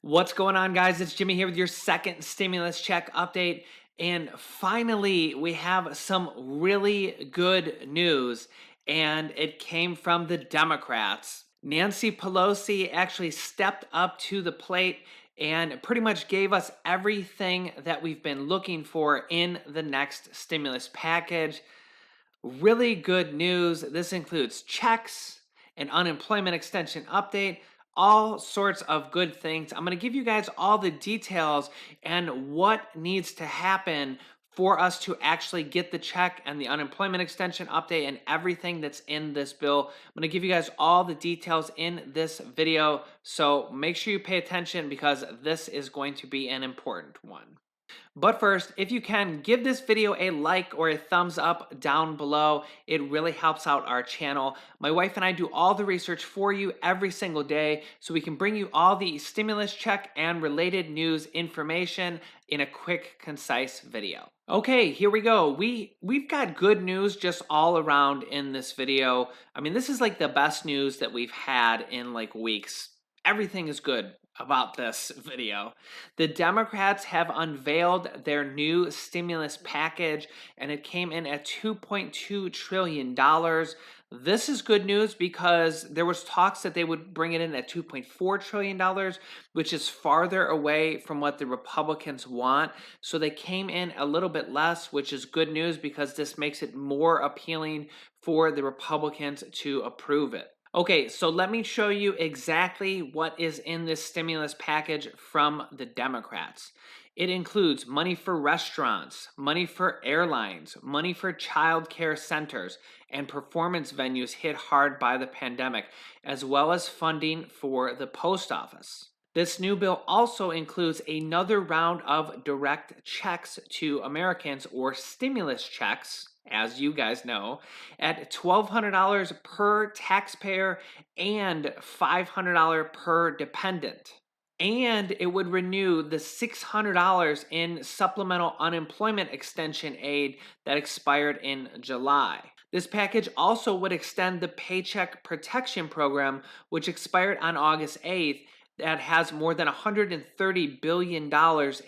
What's going on, guys? It's Jimmy here with your second stimulus check update. And finally, we have some really good news, and it came from the Democrats. Nancy Pelosi actually stepped up to the plate and pretty much gave us everything that we've been looking for in the next stimulus package. Really good news. This includes checks, an unemployment extension update, all sorts of good things. I'm going to give you guys all the details and what needs to happen for us to actually get the check and the unemployment extension update and everything that's in this bill. I'm going to give you guys all the details in this video, so make sure you pay attention because this is going to be an important one. But first, if you can, give this video a like or a thumbs up down below. It really helps out our channel. My wife and I do all the research for you every single day so we can bring you all the stimulus check and related news information in a quick, concise video. Okay, here we go. We've got good news just all around in this video. I mean, this is like the best news that we've had in like weeks. Everything is good about this video. The Democrats have unveiled their new stimulus package, and it came in at $2.2 trillion. This is good news because there was talks that they would bring it in at $2.4 trillion, which is farther away from what the Republicans want. So they came in a little bit less, which is good news because this makes it more appealing for the Republicans to approve it. Okay, so let me show you exactly what is in this stimulus package from the Democrats. It includes money for restaurants, money for airlines, money for child care centers, and performance venues hit hard by the pandemic, as well as funding for the post office. This new bill also includes another round of direct checks to Americans, or stimulus checks, as you guys know, at $1,200 per taxpayer and $500 per dependent. And it would renew the $600 in supplemental unemployment extension aid that expired in July. This package also would extend the Paycheck Protection Program, which expired on August 8th, that has more than $130 billion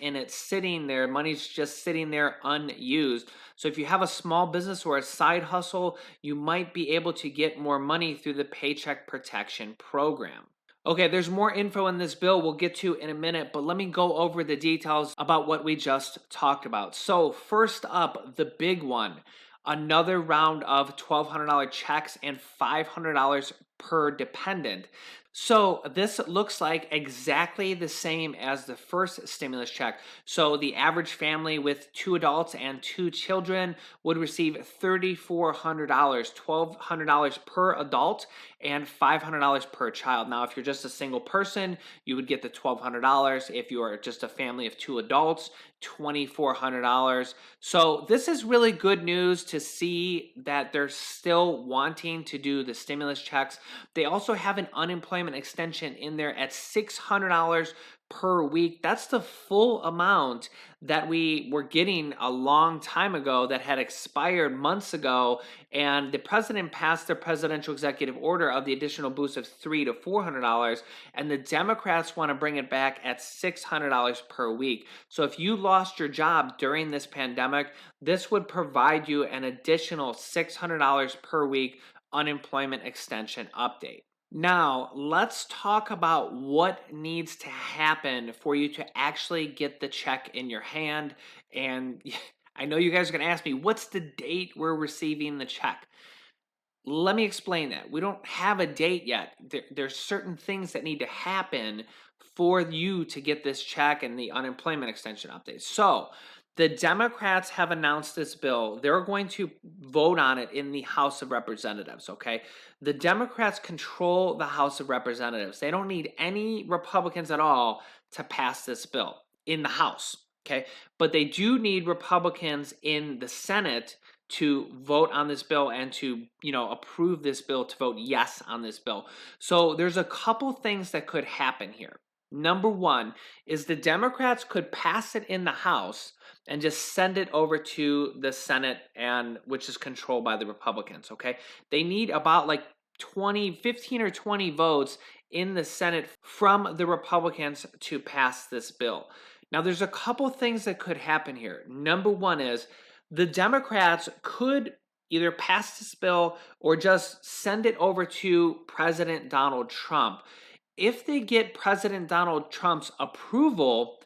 in it sitting there. Money's just sitting there unused. So if you have a small business or a side hustle, you might be able to get more money through the Paycheck Protection Program. Okay, there's more info in this bill we'll get to in a minute, but let me go over the details about what we just talked about. So first up, the big one, another round of $1,200 checks and $500 per dependent. So this looks like exactly the same as the first stimulus check. So the average family with 2 adults and 2 children would receive $3,400, $1,200 per adult and $500 per child. Now, if you're just a single person, you would get the $1,200. If you are just a family of 2 adults, $2,400. So this is really good news to see that they're still wanting to do the stimulus checks. They also have an unemployment extension in there at $600 per week. That's the full amount that we were getting a long time ago that had expired months ago, and the president passed the presidential executive order of the additional boost of $300 to $400, and the Democrats want to bring it back at $600 per week. So if you lost your job during this pandemic, this would provide you an additional $600 per week unemployment extension update. Now, let's talk about what needs to happen for you to actually get the check in your hand. And I know you guys are going to ask me, what's the date we're receiving the check? Let me explain that. We don't have a date yet. There's certain things that need to happen for you to get this check and the unemployment extension update. So, the Democrats have announced this bill. They're going to vote on it in the House of Representatives, okay? The Democrats control the House of Representatives. They don't need any Republicans at all to pass this bill in the House, okay? But they do need Republicans in the Senate to vote on this bill and to, approve this bill, to vote yes on this bill. So there's a couple things that could happen here. Number one is the Democrats could pass it in the House and just send it over to the Senate, and which is controlled by the Republicans, okay? They need about like 15 or 20 votes in the Senate from the Republicans to pass this bill. Now, there's a couple things that could happen here. Number one is the Democrats could either pass this bill or just send it over to President Donald Trump. If they get President Donald Trump's approval,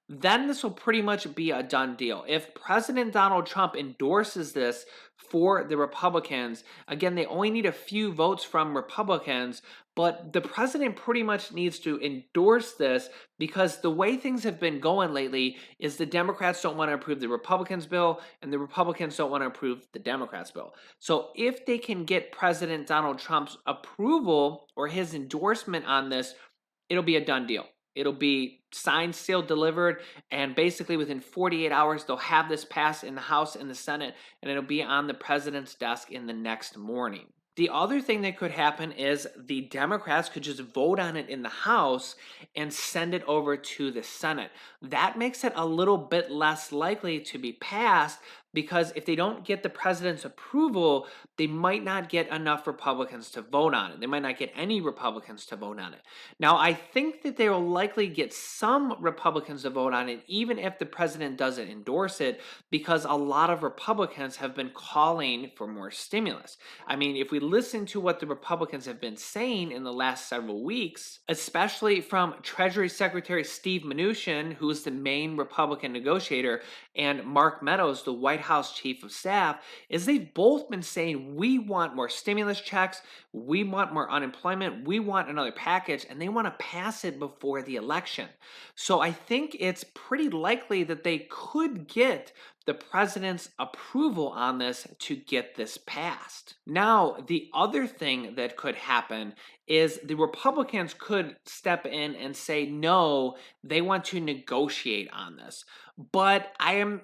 then this will pretty much be a done deal. If President Donald Trump endorses this for the Republicans, again, they only need a few votes from Republicans, but the president pretty much needs to endorse this because the way things have been going lately is the Democrats don't want to approve the Republicans' bill and the Republicans don't want to approve the Democrats' bill. So if they can get President Donald Trump's approval or his endorsement on this, it'll be a done deal. It'll be signed, sealed, delivered, and basically within 48 hours, they'll have this passed in the House and the Senate, and it'll be on the president's desk in the next morning. The other thing that could happen is the Democrats could just vote on it in the House and send it over to the Senate. That makes it a little bit less likely to be passed because if they don't get the president's approval, they might not get enough Republicans to vote on it. They might not get any Republicans to vote on it. Now, I think that they will likely get some Republicans to vote on it, even if the president doesn't endorse it, because a lot of Republicans have been calling for more stimulus. I mean, if we listen to what the Republicans have been saying in the last several weeks, especially from Treasury Secretary Steve Mnuchin, who is the main Republican negotiator, and Mark Meadows, the White House Chief of Staff, is they've both been saying, we want more stimulus checks, we want more unemployment, we want another package, and they want to pass it before the election. So I think it's pretty likely that they could get the president's approval on this to get this passed. Now, the other thing that could happen is the Republicans could step in and say, no, they want to negotiate on this. But I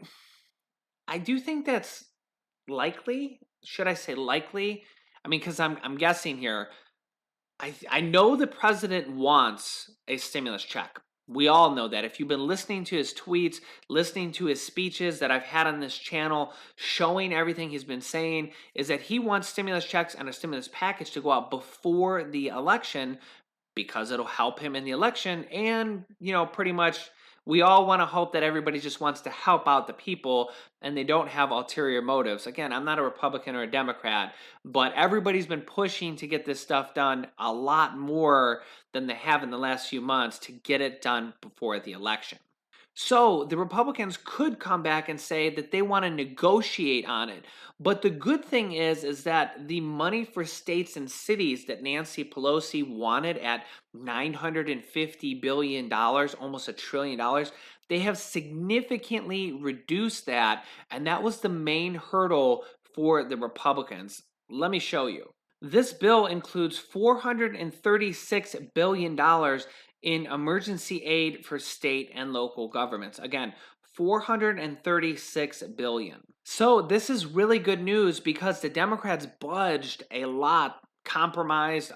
do think that's likely. Should I say likely? I mean, because I'm guessing here. I know the president wants a stimulus check. We all know that. If you've been listening to his tweets, listening to his speeches that I've had on this channel, showing everything he's been saying, is that he wants stimulus checks and a stimulus package to go out before the election because it'll help him in the election. And, pretty much we all want to hope that everybody just wants to help out the people and they don't have ulterior motives. Again, I'm not a Republican or a Democrat, but everybody's been pushing to get this stuff done a lot more than they have in the last few months to get it done before the election. So the Republicans could come back and say that they want to negotiate on it. But the good thing is that the money for states and cities that Nancy Pelosi wanted at $950 billion, almost $1 trillion, they have significantly reduced that. And that was the main hurdle for the Republicans. Let me show you. This bill includes $436 billion in emergency aid for state and local governments. Again, $436 billion. So this is really good news because the Democrats budged a lot, compromised,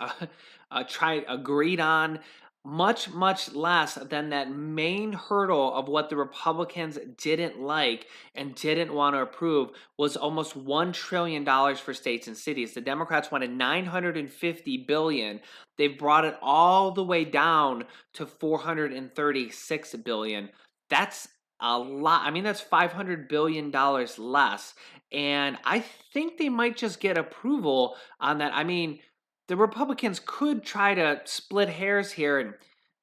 agreed on much, much less than that main hurdle of what the Republicans didn't like and didn't want to approve was almost $1 trillion for states and cities. The Democrats wanted $950 billion. They've brought it all the way down to $436 billion. That's a lot. I mean, that's $500 billion less. And I think they might just get approval on that. I mean, the Republicans could try to split hairs here and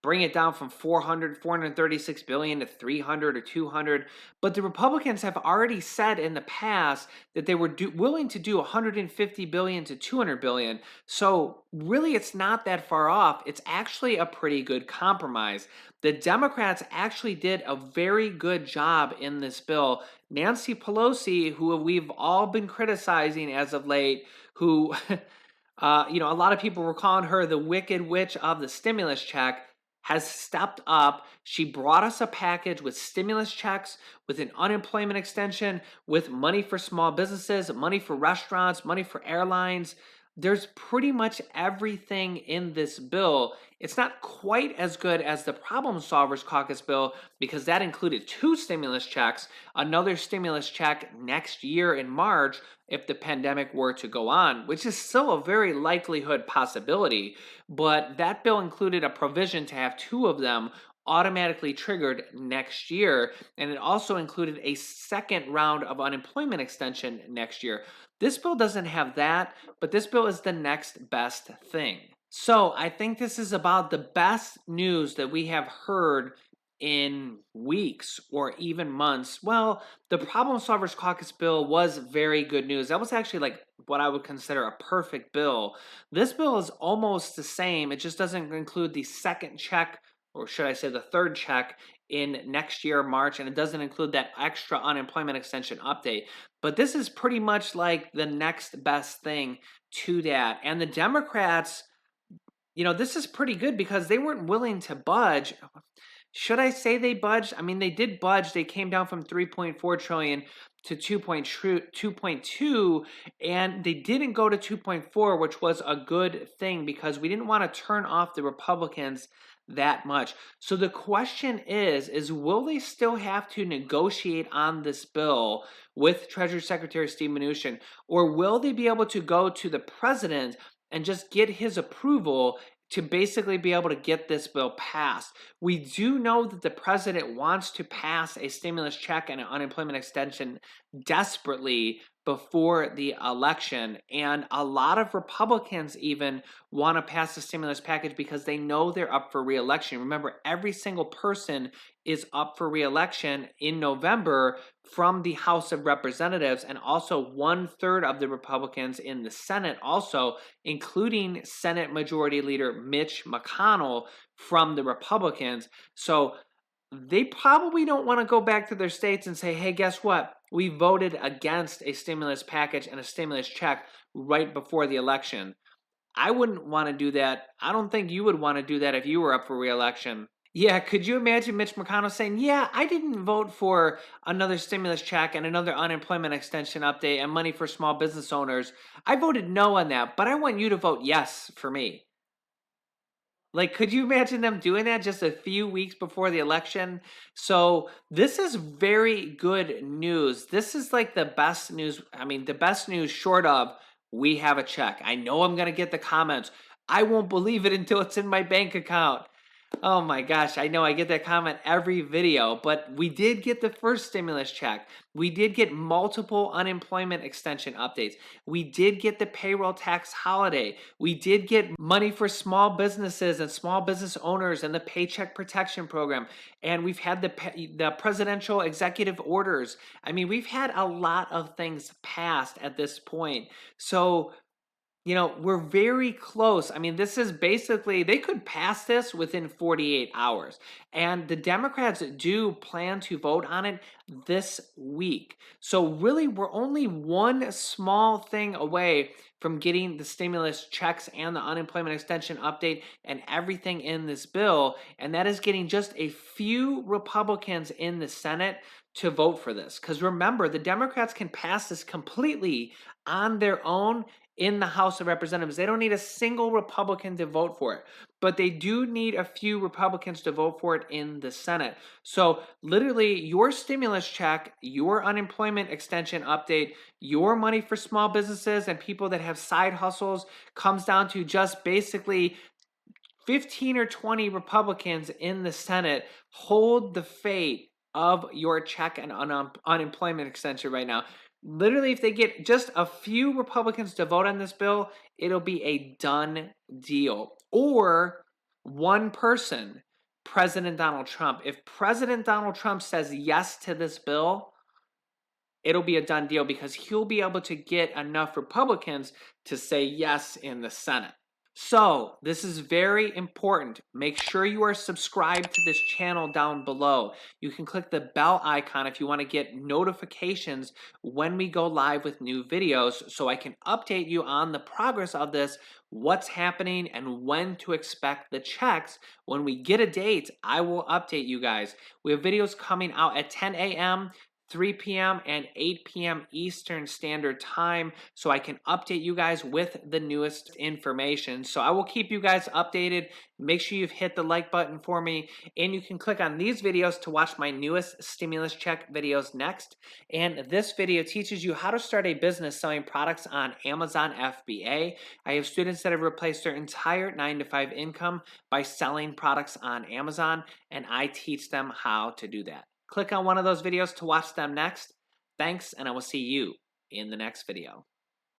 bring it down from 436 billion to 300 or 200. But the Republicans have already said in the past that they were willing to do 150 billion to 200 billion. So really, it's not that far off. It's actually a pretty good compromise. The Democrats actually did a very good job in this bill. Nancy Pelosi, who we've all been criticizing as of late, who a lot of people were calling her the wicked witch of the stimulus check, has stepped up. She brought us a package with stimulus checks, with an unemployment extension, with money for small businesses, money for restaurants, money for airlines. there's pretty much everything in this bill. It's not quite as good as the Problem Solvers Caucus bill because that included two stimulus checks, another stimulus check next year in March if the pandemic were to go on, which is still a very likelihood possibility. But that bill included a provision to have two of them automatically triggered next year. And it also included a second round of unemployment extension next year. This bill doesn't have that, but this bill is the next best thing. So I think this is about the best news that we have heard in weeks or even months. Well, the Problem Solvers Caucus bill was very good news. That was actually like what I would consider a perfect bill. This bill is almost the same. It just doesn't include the second check, or should I say the third check, in next year, March, and it doesn't include that extra unemployment extension update. But this is pretty much like the next best thing to that. And the Democrats, this is pretty good because they weren't willing to budge. Should I say they budged? I mean, they did budge. They came down from 3.4 trillion to 2.2, and they didn't go to 2.4, which was a good thing because we didn't want to turn off the Republicans that much. So the question is will they still have to negotiate on this bill with Treasury Secretary Steve Mnuchin, or will they be able to go to the president and just get his approval to basically be able to get this bill passed? We do know that the president wants to pass a stimulus check and an unemployment extension desperately before the election, and a lot of Republicans even want to pass the stimulus package because they know they're up for re-election. Remember, every single person is up for re-election in November from the House of Representatives, and also 1/3 of the Republicans in the Senate also, including Senate Majority Leader Mitch McConnell from the Republicans. So they probably don't want to go back to their states and say, hey, guess what? We voted against a stimulus package and a stimulus check right before the election. I wouldn't want to do that. I don't think you would want to do that if you were up for re-election. Yeah, could you imagine Mitch McConnell saying, yeah, I didn't vote for another stimulus check and another unemployment extension update and money for small business owners. I voted no on that, but I want you to vote yes for me. Like, could you imagine them doing that just a few weeks before the election? So this is very good news. This is like the best news. I mean, the best news short of we have a check. I know I'm going to get the comments. I won't believe it until it's in my bank account. Oh my gosh, I know I get that comment every video, but we did get the first stimulus check. We did get multiple unemployment extension updates. We did get the payroll tax holiday. We did get money for small businesses and small business owners and the Paycheck Protection Program. And we've had the presidential executive orders. I mean, we've had a lot of things passed at this point. So we're very close. I mean, this is basically, they could pass this within 48 hours. And the Democrats do plan to vote on it this week. So really, we're only one small thing away from getting the stimulus checks and the unemployment extension update and everything in this bill. And that is getting just a few Republicans in the Senate to vote for this. Because remember, the Democrats can pass this completely on their own in the House of Representatives. They don't need a single Republican to vote for it, but they do need a few Republicans to vote for it in the Senate. So literally, your stimulus check, your unemployment extension update, your money for small businesses and people that have side hustles comes down to just basically 15 or 20 Republicans in the Senate hold the fate of your check and unemployment extension right now. Literally, if they get just a few Republicans to vote on this bill, it'll be a done deal. Or one person, President Donald Trump. If President Donald Trump says yes to this bill, it'll be a done deal because he'll be able to get enough Republicans to say yes in the Senate. So, this is very important. Make sure you are subscribed to this channel down below. You can click the bell icon if you want to get notifications when we go live with new videos so I can update you on the progress of this, what's happening, and when to expect the checks. When we get a date, I will update you guys. We have videos coming out at 10 a.m., 3 p.m. and 8 p.m. Eastern Standard Time so I can update you guys with the newest information. So I will keep you guys updated. Make sure you've hit the like button for me, and you can click on these videos to watch my newest stimulus check videos next. And this video teaches you how to start a business selling products on Amazon FBA. I have students that have replaced their entire 9-to-5 income by selling products on Amazon, and I teach them how to do that. Click on one of those videos to watch them next. Thanks, and I will see you in the next video.